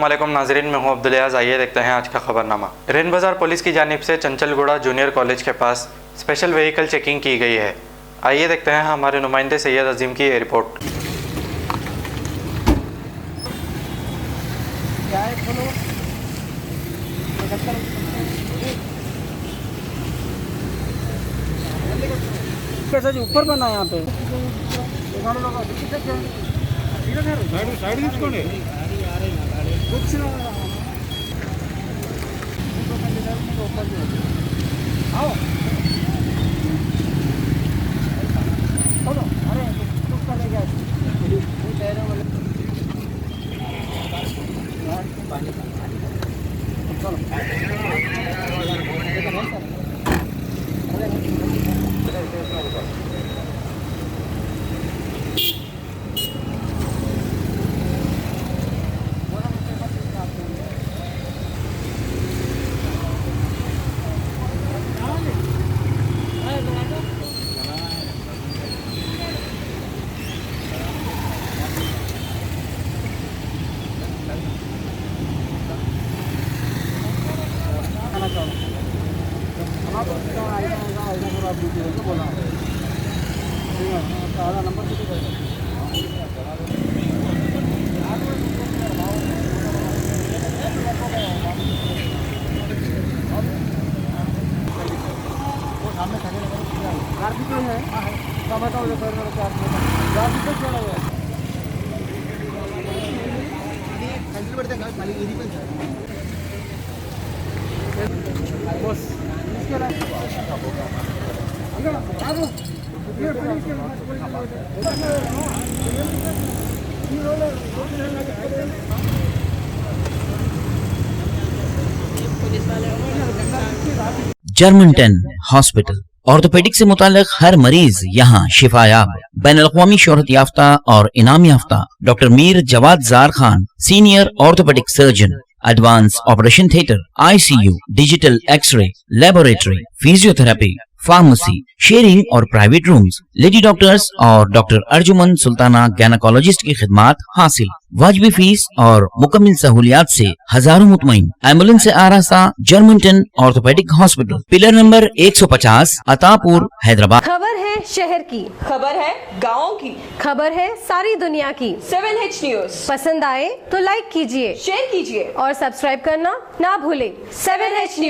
अस्सलामुअलैकुम नाजरीन, मैं हूं अब्दुल अयाज। आइए देखते हैं आज का खबरनामा। रेन बाजार पुलिस की जानिब से चंचलगुड़ा जूनियर कॉलेज के पास स्पेशल व्हीकल चेकिंग की गई है। आइए देखते हैं हमारे नुमाइंदे सैयद अजीम की ये रिपोर्ट। कैसे जी ऊपर बना यहाँ पे साइड తీసుకోండి కూర్చున్నా आओ चलो अरे कुछ करेगा वो तेरे वाले जर्मनटन हॉस्पिटल ऑर्थोपेडिक से मुताल्लिक हर मरीज यहाँ शिफायाब। बैनुल-अक़वामी शोहरत याफ्ता और इनाम याफ्ता doctor Mir Jawad Zar Khan, senior orthopaedic surgeon, advance operation theatre, ICU, digital x-ray, laboratory, physiotherapy, pharmacy, sharing और प्राइवेट रूम्स, लेडी डॉक्टर्स और डॉक्टर अर्जुमन सुल्ताना गैनाकोलॉजिस्ट की खिदमात हासिल। वाजिबी फीस और मुकम्मल सहूलियात से हजारों मुतमईन। एम्बुलेंस से आरास्ता Germanten orthopaedic hospital, pillar number 150, Attapur, Hyderabad. खबर है शहर की, खबर है गाँव की, खबर है सारी दुनिया की। 7H न्यूज पसंद आए तो लाइक कीजिए, शेयर कीजिए और सब्सक्राइब करना ना भूले। 7H news.